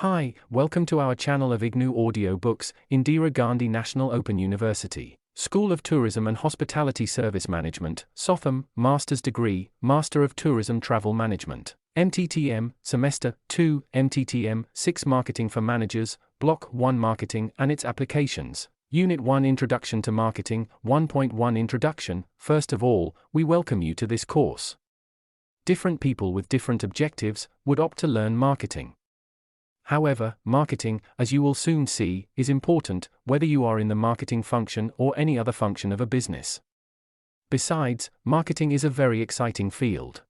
Hi, welcome to our channel of IGNOU audiobooks, Indira Gandhi National Open University, School of Tourism and Hospitality Service Management, SOTHSM, Master's Degree, Master of Tourism Travel Management, MTTM, Semester 2, MTTM, 6 Marketing for Managers, Block-1 Marketing and its Applications. Unit 1 Introduction to Marketing, 1.1 Introduction. First of all, we welcome you to this course. Different people with different objectives would opt to learn marketing. However, marketing, as you will soon see, is important, whether you are in the marketing function or any other function of a business. Besides, marketing is a very exciting field.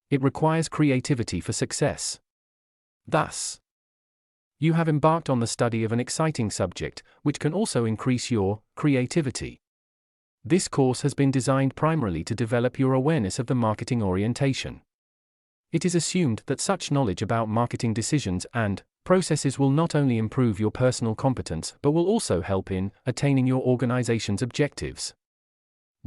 It requires creativity for success. Thus, you have embarked on the study of an exciting subject, which can also increase your creativity. This course has been designed primarily to develop your awareness of the marketing orientation. It is assumed that such knowledge about marketing decisions and processes will not only improve your personal competence but will also help in attaining your organization's objectives.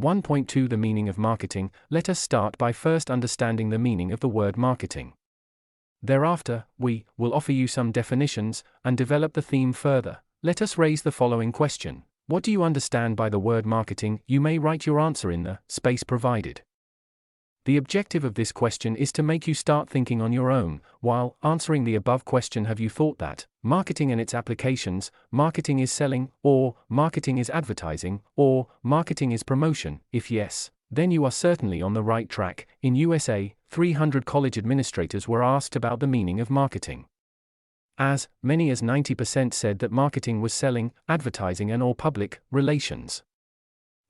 1.2 The meaning of marketing. Let us start by first understanding the meaning of the word marketing. Thereafter, we will offer you some definitions and develop the theme further. Let us raise the following question. What do you understand by the word marketing? You may write your answer in the space provided. The objective of this question is to make you start thinking on your own. While answering the above question, have you thought that marketing and its applications, marketing is selling, or marketing is advertising, or marketing is promotion? If yes, then you are certainly on the right track. In USA, 300 college administrators were asked about the meaning of marketing. As many as 90% said that marketing was selling, advertising and/or public relations.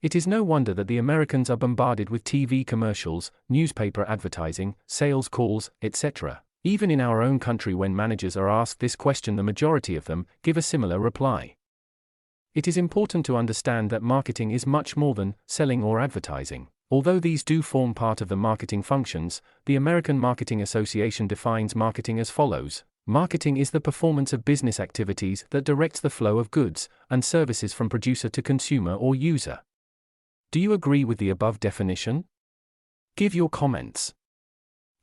It is no wonder that the Americans are bombarded with TV commercials, newspaper advertising, sales calls, etc. Even in our own country, when managers are asked this question, the majority of them give a similar reply. It is important to understand that marketing is much more than selling or advertising. Although these do form part of the marketing functions, the American Marketing Association defines marketing as follows. Marketing is the performance of business activities that directs the flow of goods and services from producer to consumer or user. Do you agree with the above definition? Give your comments.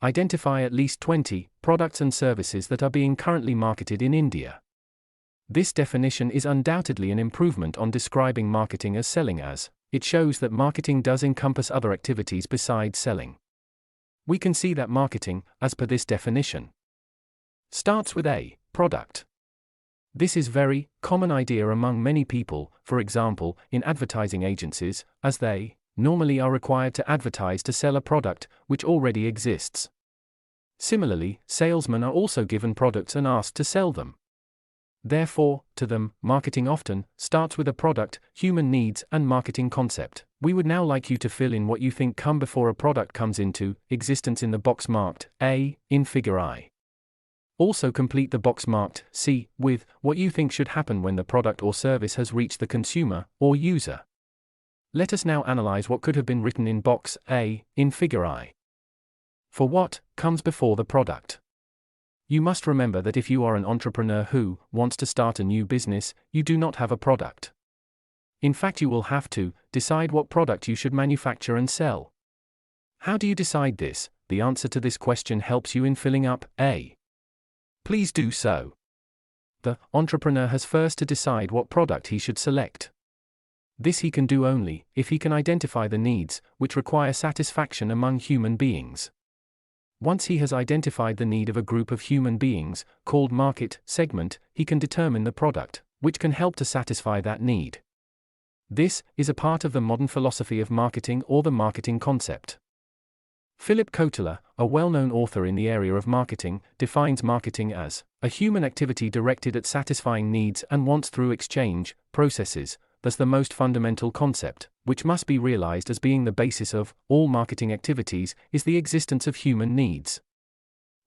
Identify at least 20 products and services that are being currently marketed in India. This definition is undoubtedly an improvement on describing marketing as selling, as it shows that marketing does encompass other activities besides selling. We can see that marketing, as per this definition, starts with a product. This is very common idea among many people, for example, in advertising agencies, as they normally are required to advertise to sell a product which already exists. Similarly, salesmen are also given products and asked to sell them. Therefore, to them, marketing often starts with a product, human needs and marketing concept. We would now like you to fill in what you think come before a product comes into existence in the box marked A in figure I. Also complete the box marked C with what you think should happen when the product or service has reached the consumer or user. Let us now analyze what could have been written in box A in figure I. For what comes before the product? You must remember that if you are an entrepreneur who wants to start a new business, you do not have a product. In fact, you will have to decide what product you should manufacture and sell. How do you decide this? The answer to this question helps you in filling up A. Please do so. The entrepreneur has first to decide what product he should select. This he can do only if he can identify the needs which require satisfaction among human beings. Once he has identified the need of a group of human beings, called market segment, he can determine the product which can help to satisfy that need. This is a part of the modern philosophy of marketing or the marketing concept. Philip Kotler, a well-known author in the area of marketing, defines marketing as a human activity directed at satisfying needs and wants through exchange processes. Thus, the most fundamental concept, which must be realized as being the basis of all marketing activities, is the existence of human needs.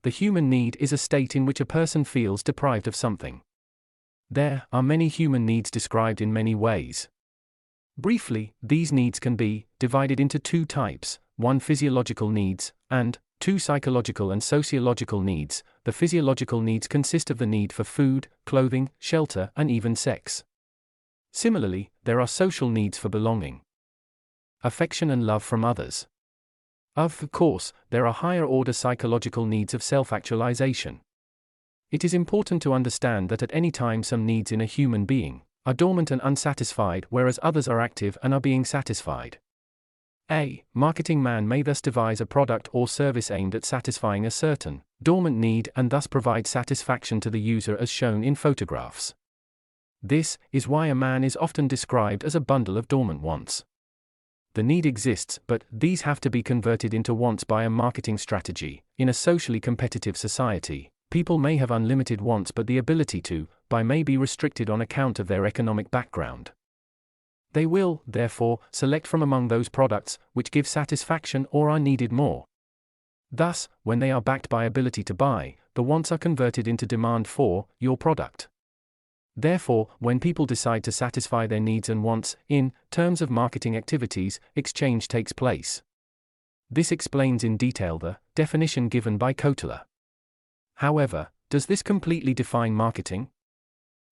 The human need is a state in which a person feels deprived of something. There are many human needs described in many ways. Briefly, these needs can be divided into two types. 1. Physiological needs, and 2. Psychological and sociological needs. The physiological needs consist of the need for food, clothing, shelter, and even sex. Similarly, there are social needs for belonging, affection and love from others. Of course, there are higher order psychological needs of self-actualization. It is important to understand that at any time some needs in a human being are dormant and unsatisfied, whereas others are active and are being satisfied. A marketing man may thus devise a product or service aimed at satisfying a certain dormant need and thus provide satisfaction to the user as shown in photographs. This is why a man is often described as a bundle of dormant wants. The need exists, but these have to be converted into wants by a marketing strategy. In a socially competitive society, people may have unlimited wants, but the ability to buy may be restricted on account of their economic background. They will, therefore, select from among those products which give satisfaction or are needed more. Thus, when they are backed by ability to buy, the wants are converted into demand for your product. Therefore, when people decide to satisfy their needs and wants, in terms of marketing activities, exchange takes place. This explains in detail the definition given by Kotler. However, does this completely define marketing?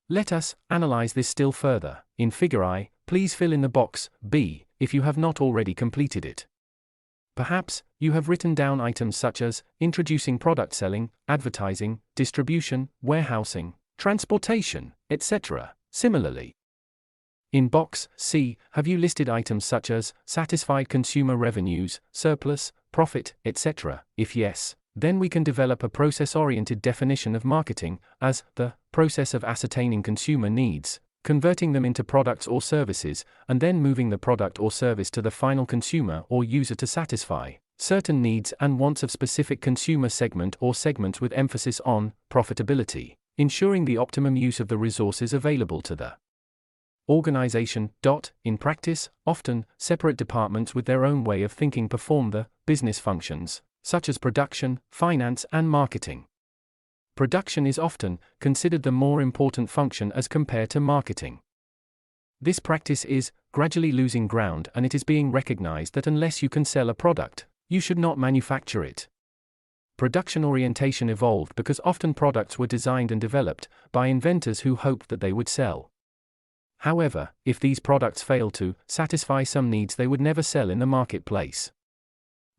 Let us analyze this still further. In Figure I, please fill in the box B if you have not already completed it. Perhaps you have written down items such as introducing product, selling, advertising, distribution, warehousing, transportation, etc. Similarly, in box C, have you listed items such as satisfied consumer revenues, surplus, profit, etc.? If yes, then we can develop a process-oriented definition of marketing as the process of ascertaining consumer needs, converting them into products or services, and then moving the product or service to the final consumer or user to satisfy certain needs and wants of specific consumer segment or segments, with emphasis on profitability, ensuring the optimum use of the resources available to the organization. In practice, often, separate departments with their own way of thinking perform the business functions, such as production, finance, and marketing. Production is often considered the more important function as compared to marketing. This practice is gradually losing ground, and it is being recognized that unless you can sell a product, you should not manufacture it. Production orientation evolved because often products were designed and developed by inventors who hoped that they would sell. However, if these products fail to satisfy some needs, they would never sell in the marketplace.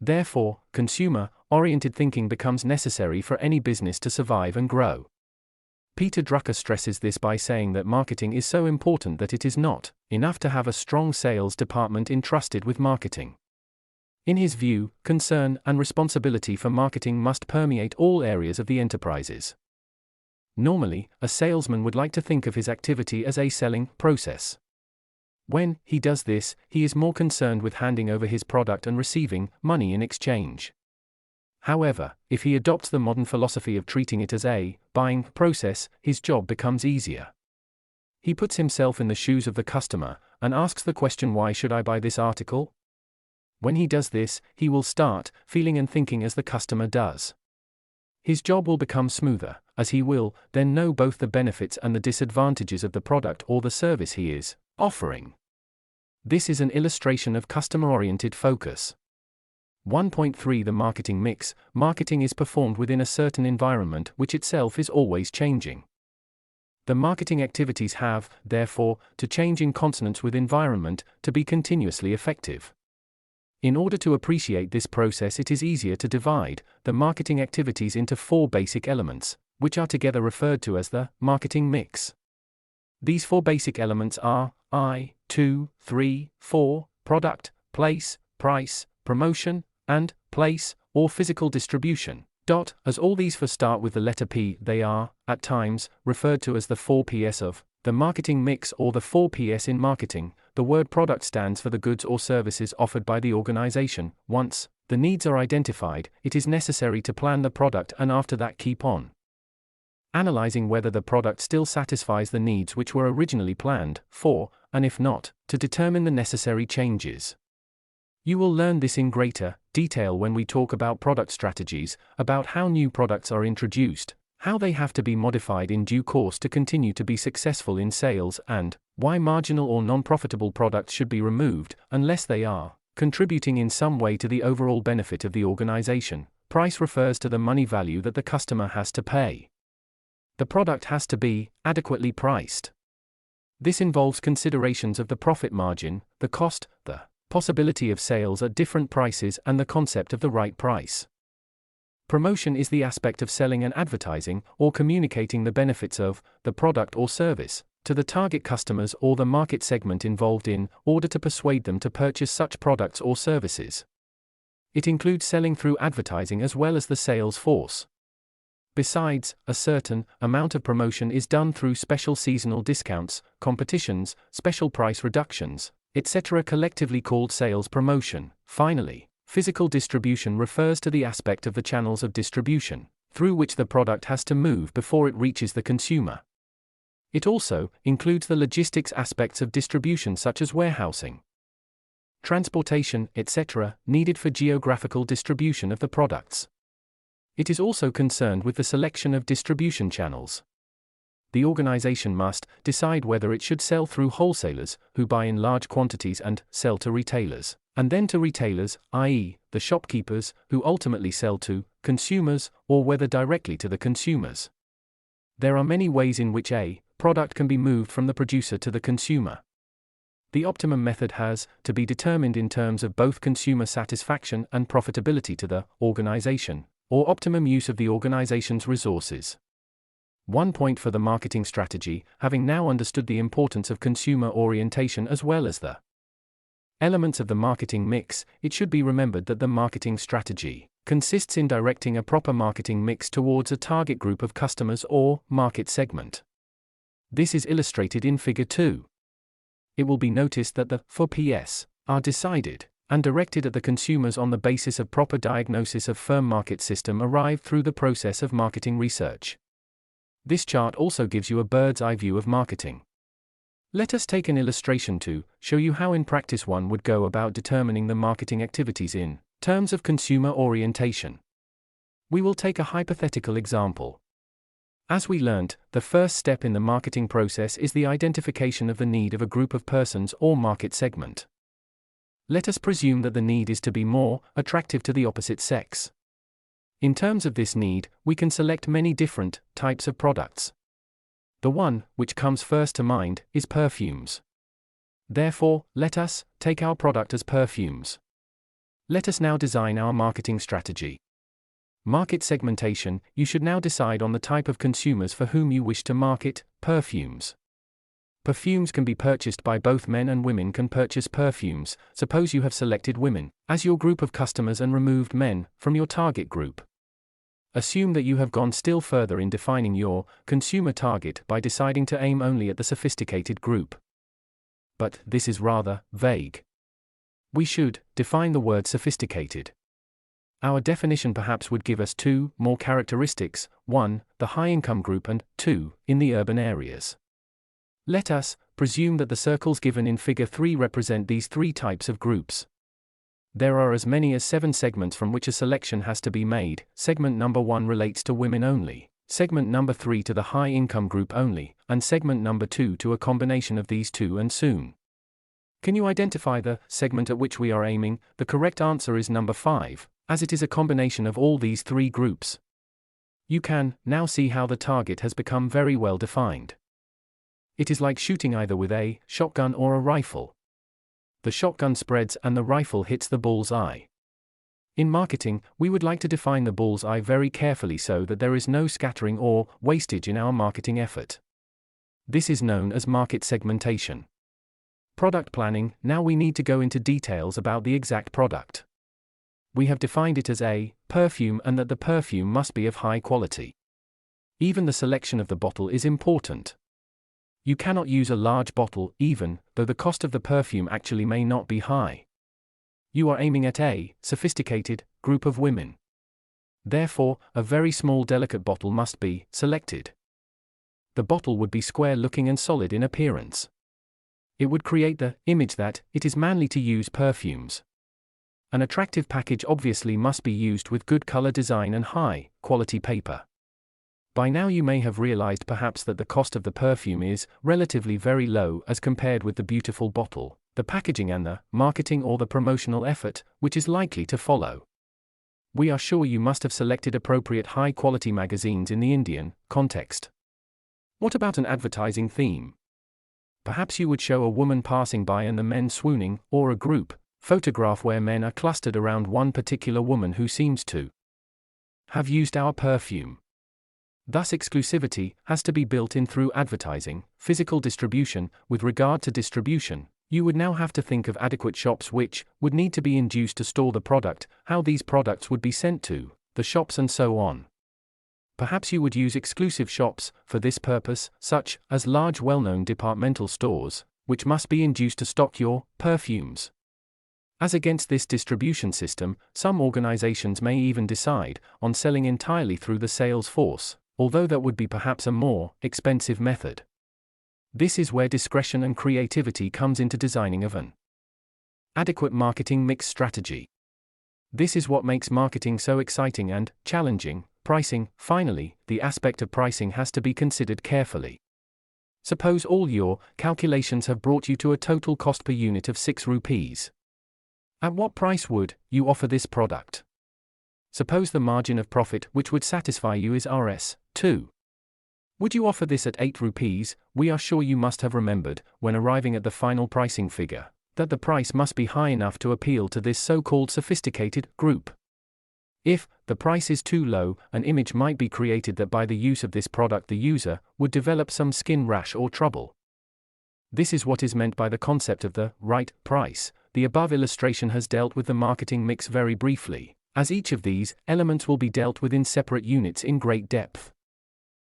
Therefore, consumer-oriented thinking becomes necessary for any business to survive and grow. Peter Drucker stresses this by saying that marketing is so important that it is not enough to have a strong sales department entrusted with marketing. In his view, concern and responsibility for marketing must permeate all areas of the enterprises. Normally, a salesman would like to think of his activity as a selling process. When he does this, he is more concerned with handing over his product and receiving money in exchange. However, if he adopts the modern philosophy of treating it as a buying process, his job becomes easier. He puts himself in the shoes of the customer and asks the question, why should I buy this article? When he does this, he will start feeling and thinking as the customer does. His job will become smoother, as he will then know both the benefits and the disadvantages of the product or the service he is offering. This is an illustration of customer-oriented focus. 1.3 The marketing mix. Marketing is performed within a certain environment which itself is always changing. The marketing activities have, therefore, to change in consonance with environment to be continuously effective. In order to appreciate this process, it is easier to divide the marketing activities into 4 basic elements, which are together referred to as the marketing mix. These 4 basic elements are I, 2, 3, 4, product, place, price, promotion, and place, or physical distribution. As all these 4 start with the letter P, they are, at times, referred to as the 4 Ps of the marketing mix or the 4 Ps in marketing. The word product stands for the goods or services offered by the organization. Once the needs are identified, it is necessary to plan the product and after that keep on analyzing whether the product still satisfies the needs which were originally planned for, and if not, to determine the necessary changes. You will learn this in greater detail when we talk about product strategies, about how new products are introduced, how they have to be modified in due course to continue to be successful in sales, and why marginal or non-profitable products should be removed unless they are contributing in some way to the overall benefit of the organization. Price refers to the money value that the customer has to pay. The product has to be adequately priced. This involves considerations of the profit margin, the cost, the possibility of sales at different prices, and the concept of the right price. Promotion is the aspect of selling and advertising or communicating the benefits of the product or service to the target customers or the market segment involved in order to persuade them to purchase such products or services. It includes selling through advertising as well as the sales force. Besides, a certain amount of promotion is done through special seasonal discounts, competitions, special price reductions, etc., collectively called sales promotion. Finally, physical distribution refers to the aspect of the channels of distribution through which the product has to move before it reaches the consumer. It also includes the logistics aspects of distribution such as warehousing, transportation, etc., needed for geographical distribution of the products. It is also concerned with the selection of distribution channels. The organization must decide whether it should sell through wholesalers, who buy in large quantities and sell to retailers, and then to retailers, i.e., the shopkeepers, who ultimately sell to consumers, or whether directly to the consumers. There are many ways in which a product can be moved from the producer to the consumer. The optimum method has to be determined in terms of both consumer satisfaction and profitability to the organization, or optimum use of the organization's resources. 1 point for the marketing strategy: having now understood the importance of consumer orientation as well as the elements of the marketing mix, it should be remembered that the marketing strategy consists in directing a proper marketing mix towards a target group of customers or market segment. This is illustrated in Figure 2. It will be noticed that the 4 Ps are decided and directed at the consumers on the basis of proper diagnosis of firm market system arrived through the process of marketing research. This chart also gives you a bird's eye view of marketing. Let us take an illustration to show you how in practice one would go about determining the marketing activities in terms of consumer orientation. We will take a hypothetical example. As we learnt, the first step in the marketing process is the identification of the need of a group of persons or market segment. Let us presume that the need is to be more attractive to the opposite sex. In terms of this need, we can select many different types of products. The one which comes first to mind is perfumes. Therefore, let us take our product as perfumes. Let us now design our marketing strategy. Market segmentation: you should now decide on the type of consumers for whom you wish to market perfumes. Perfumes can be purchased by both men and women can purchase perfumes. Suppose you have selected women as your group of customers and removed men from your target group. Assume that you have gone still further in defining your consumer target by deciding to aim only at the sophisticated group. But this is rather vague. We should define the word sophisticated. Our definition perhaps would give us 2 more characteristics: 1, the high-income group, and 2, in the urban areas. Let us presume that the circles given in Figure 3 represent these 3 types of groups. There are as many as 7 segments from which a selection has to be made. Segment number 1 relates to women only, segment number 3 to the high-income group only, and segment number 2 to a combination of these 2 and soon. Can you identify the segment at which we are aiming? The correct answer is number 5, as it is a combination of all these 3 groups. You can now see how the target has become very well defined. It is like shooting either with a shotgun or a rifle. The shotgun spreads and the rifle hits the bull's eye. In marketing, we would like to define the bull's eye very carefully so that there is no scattering or wastage in our marketing effort. This is known as market segmentation. Product planning: now we need to go into details about the exact product. We have defined it as a perfume and that the perfume must be of high quality. Even the selection of the bottle is important. You cannot use a large bottle, even though the cost of the perfume actually may not be high. You are aiming at a sophisticated group of women. Therefore, a very small delicate bottle must be selected. The bottle would be square-looking and solid in appearance. It would create the image that it is manly to use perfumes. An attractive package obviously must be used with good color design and high-quality paper. By now you may have realized perhaps that the cost of the perfume is relatively very low as compared with the beautiful bottle, the packaging and the marketing or the promotional effort, which is likely to follow. We are sure you must have selected appropriate high-quality magazines in the Indian context. What about an advertising theme? Perhaps you would show a woman passing by and the men swooning, or a group photograph where men are clustered around one particular woman who seems to have used our perfume. Thus exclusivity has to be built in through advertising, physical distribution. With regard to distribution, you would now have to think of adequate shops which would need to be induced to store the product, how these products would be sent to the shops and so on. Perhaps you would use exclusive shops for this purpose, such as large well-known departmental stores, which must be induced to stock your perfumes. As against this distribution system, some organizations may even decide on selling entirely through the sales force, although that would be perhaps a more expensive method. This is where discretion and creativity comes into designing of an adequate marketing mix strategy. This is what makes marketing so exciting and challenging. Pricing. Finally, the aspect of pricing has to be considered carefully. Suppose all your calculations have brought you to a total cost per unit of 6 rupees. At what price would you offer this product? Suppose the margin of profit which would satisfy you is Rs. 2. Would you offer this at 8 rupees? We are sure you must have remembered, when arriving at the final pricing figure, that the price must be high enough to appeal to this so-called sophisticated group. If the price is too low, an image might be created that by the use of this product the user would develop some skin rash or trouble. This is what is meant by the concept of the right price. The above illustration has dealt with the marketing mix very briefly, as each of these elements will be dealt with in separate units in great depth.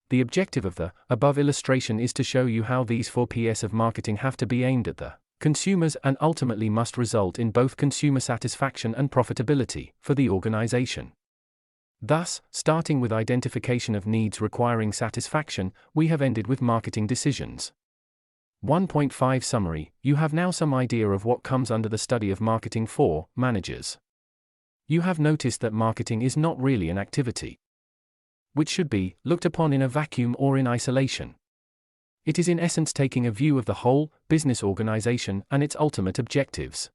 The objective of the above illustration is to show you how these 4 Ps of marketing have to be aimed at the consumers and ultimately must result in both consumer satisfaction and profitability for the organization. Thus, starting with identification of needs requiring satisfaction, we have ended with marketing decisions. 1.5 Summary. You have now some idea of what comes under the study of marketing for managers. You have noticed that marketing is not really an activity which should be looked upon in a vacuum or in isolation. It is in essence taking a view of the whole business organization and its ultimate objectives.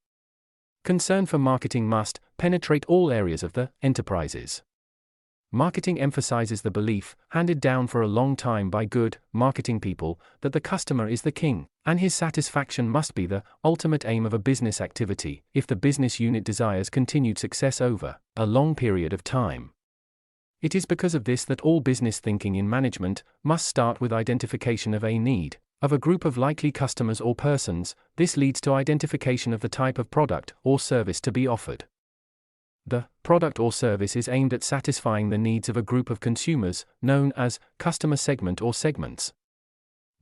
Concern for marketing must penetrate all areas of the enterprises. Marketing emphasizes the belief, handed down for a long time by good marketing people, that the customer is the king, and his satisfaction must be the ultimate aim of a business activity, if the business unit desires continued success over a long period of time. It is because of this that all business thinking in management must start with identification of a need of a group of likely customers or persons. This leads to identification of the type of product or service to be offered. The product or service is aimed at satisfying the needs of a group of consumers, known as customer segment or segments.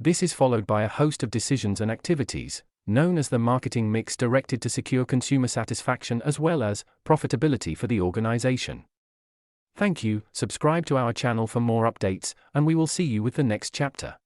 This is followed by a host of decisions and activities, known as the marketing mix, directed to secure consumer satisfaction as well as profitability for the organization. Thank you. Subscribe to our channel for more updates, and we will see you with the next chapter.